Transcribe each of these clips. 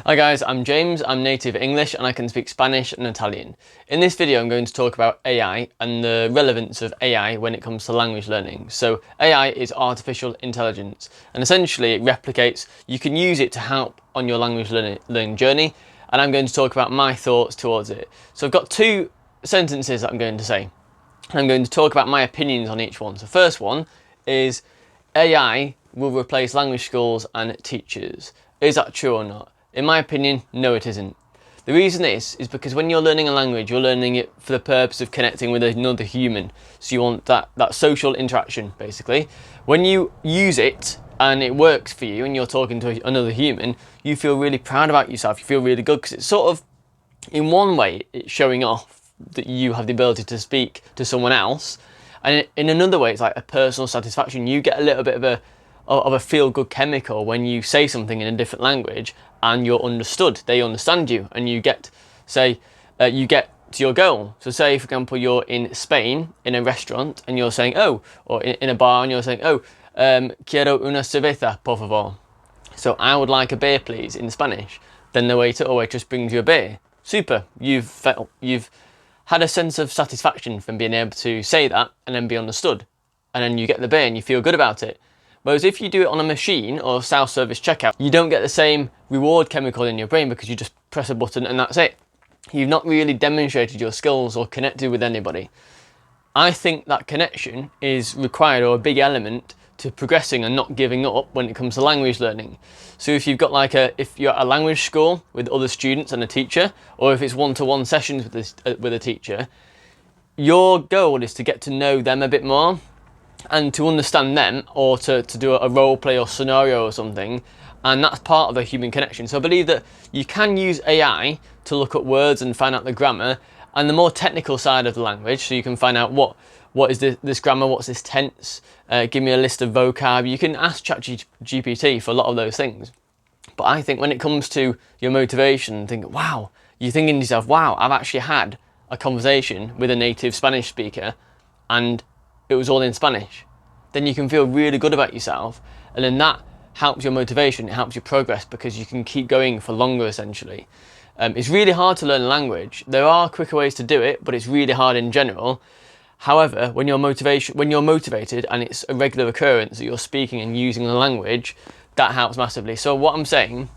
Hi guys, I'm James, I'm native English and I can speak Spanish and Italian. In this video I'm going to talk about AI and the relevance of AI when it comes to language learning. So AI is artificial intelligence and essentially it replicates, you can use it to help on your language learning journey, and I'm going to talk about my thoughts towards it. So I've got two sentences that I'm going to say. I'm going to talk about my opinions on each one. So first one is AI will replace language schools and teachers. Is that true or not? In my opinion, no it isn't. The reason is because when you're learning a language, you're learning it for the purpose of connecting with another human. So you want that social interaction, basically. When you use it and it works for you and you're talking to another human, you feel really proud about yourself. You feel really good because it's sort of, in one way, it's showing off that you have the ability to speak to someone else. And in another way, it's like a personal satisfaction. You get a little bit of a feel-good chemical when you say something in a different language and you're understood. They understand you, and you get, you get to your goal. So say, for example, you're in Spain in a restaurant and you're saying, oh, or in a bar and you're saying, oh, quiero una cerveza, por favor. So I would like a beer, please, in Spanish. Then the waiter or waitress brings you a beer. Super. You've had a sense of satisfaction from being able to say that and then be understood. And then you get the beer and you feel good about it. Whereas if you do it on a machine or self-service checkout, you don't get the same reward chemical in your brain because you just press a button and that's it. You've not really demonstrated your skills or connected with anybody. I think that connection is required, or a big element to progressing and not giving up when it comes to language learning. So if you've got if you're at a language school with other students and a teacher, or if it's one-to-one sessions with a teacher, your goal is to get to know them a bit more and to understand them, or to do a role play or scenario or something, and that's part of the human connection. So I believe that you can use AI to look at words and find out the grammar and the more technical side of the language, so you can find out what is this grammar, what's this tense, give me a list of vocab. You can ask ChatGPT for a lot of those things. But I think when it comes to your motivation, you're thinking to yourself, wow, I've actually had a conversation with a native Spanish speaker and it was all in Spanish. Then you can feel really good about yourself, and then that helps your motivation, it helps your progress because you can keep going for longer essentially. It's really hard to learn a language. There are quicker ways to do it, but it's really hard in general. However, when you're motivated and it's a regular occurrence that you're speaking and using the language, that helps massively. So what I'm saying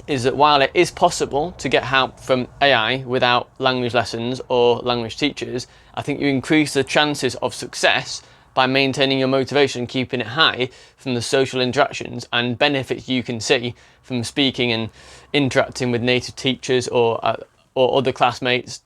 is that while it is possible to get help from AI without language lessons or language teachers, I think you increase the chances of success by maintaining your motivation, keeping it high from the social interactions and benefits you can see from speaking and interacting with native teachers or other classmates.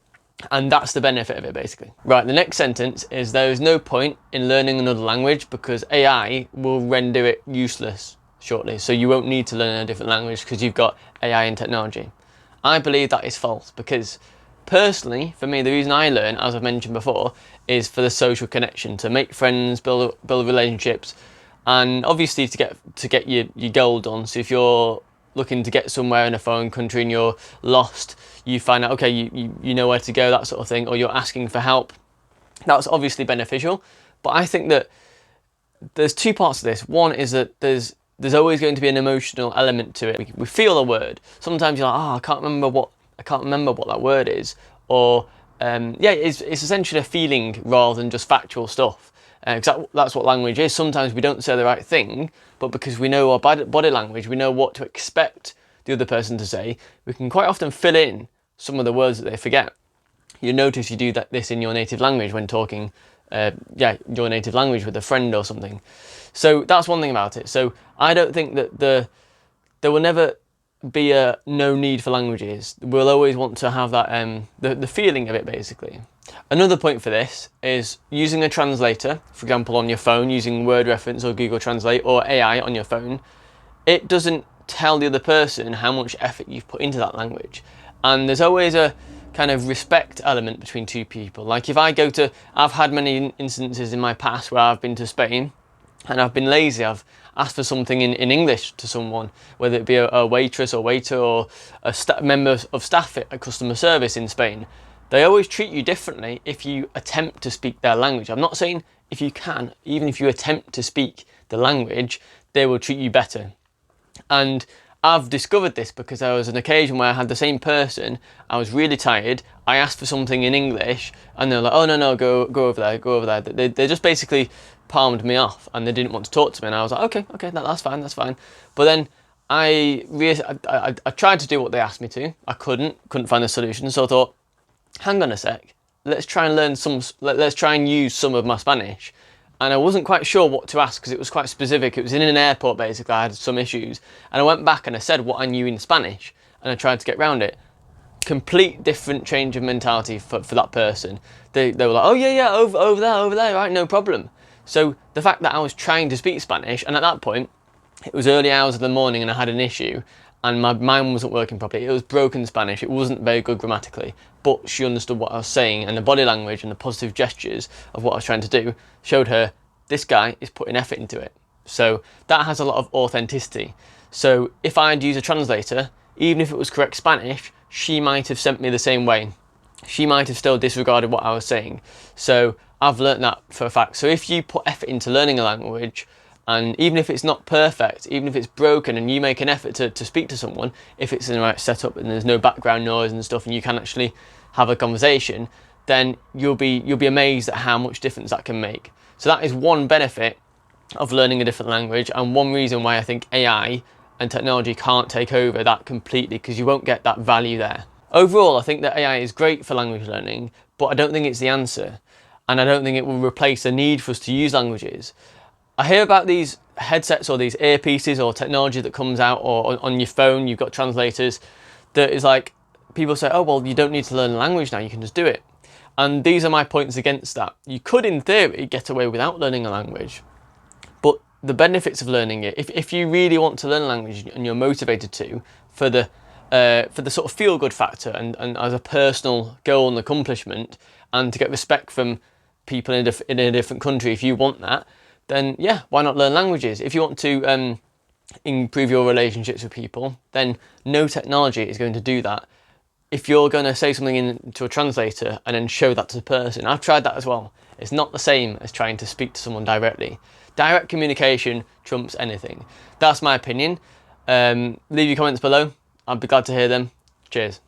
And that's the benefit of it, basically. Right, the next sentence is there is no point in learning another language because AI will render it useless shortly. So you won't need to learn a different language because you've got AI and technology. I believe that is false because personally, for me, the reason I learn, as I've mentioned before, is for the social connection, to make friends, build relationships, and obviously to get your goal done. So if you're looking to get somewhere in a foreign country and you're lost, you find out, okay, you know where to go, that sort of thing, or you're asking for help. That's obviously beneficial. But I think that there's two parts to this. One is that there's always going to be an emotional element to it. We feel a word. Sometimes you're like, oh, I can't remember what that word is, or it's essentially a feeling rather than just factual stuff. That's what language is. Sometimes we don't say the right thing, but because we know our body language, we know what to expect the other person to say, we can quite often fill in some of the words that they forget. You notice you do this in your native language when talking your native language with a friend or something. So that's one thing about it. So I don't think that there will never be a no need for languages. We'll always want to have that the feeling of it, basically. Another point for this is using a translator, for example on your phone, using Word Reference or Google Translate or AI on your phone. It doesn't tell the other person how much effort you've put into that language. And there's always a kind of respect element between two people. Like if I've had many instances in my past where I've been to Spain and I've been lazy. I've asked for something in English to someone, whether it be a waitress or waiter or a member of staff at customer service in Spain. They always treat you differently if you attempt to speak their language. I'm not saying if you can, even if you attempt to speak the language, they will treat you better. And I've discovered this because there was an occasion where I had the same person. I was really tired. I asked for something in English, and they're like, "Oh no, go over there, go over there." They just basically palmed me off, and they didn't want to talk to me. And I was like, "Okay, that's fine, that's fine." But then I tried to do what they asked me to. I couldn't find a solution. So I thought, hang on a sec. Let's try and learn some. Let's try and use some of my Spanish. And I wasn't quite sure what to ask because it was quite specific. It was in an airport basically. I had some issues, and I went back and I said what I knew in Spanish, and I tried to get around it. Complete different change of mentality for that person. They were like, "Oh yeah, over there, right, no problem." So the fact that I was trying to speak Spanish, and at that point it was early hours of the morning and I had an issue, and my mind wasn't working properly. It was broken Spanish. It wasn't very good grammatically, but she understood what I was saying, and the body language and the positive gestures of what I was trying to do showed her this guy is putting effort into it. So that has a lot of authenticity. So if I'd use a translator, even if it was correct Spanish, she might have sent me the same way. She might have still disregarded what I was saying. So I've learnt that for a fact. So if you put effort into learning a language, and even if it's not perfect, even if it's broken, and you make an effort to speak to someone, if it's in the right setup and there's no background noise and stuff, and you can actually have a conversation, then you'll be amazed at how much difference that can make. So that is one benefit of learning a different language, and one reason why I think AI and technology can't take over that completely, because you won't get that value there. Overall, I think that AI is great for language learning, but I don't think it's the answer, and I don't think it will replace the need for us to use languages. I hear about these headsets or these earpieces or technology that comes out, or on your phone you've got translators, that is like, people say, "Oh well, you don't need to learn a language now, you can just do it." And these are my points against that. You could in theory get away without learning a language, but the benefits of learning it, if you really want to learn a language and you're motivated to, for the sort of feel good factor, and as a personal goal and accomplishment, and to get respect from people in a different country, if you want that, then yeah, why not learn languages? If you want to improve your relationships with people, then no technology is going to do that. If you're going to say something into a translator and then show that to the person, I've tried that as well. It's not the same as trying to speak to someone directly. Direct communication trumps anything. That's my opinion. Leave your comments below. I'd be glad to hear them. Cheers.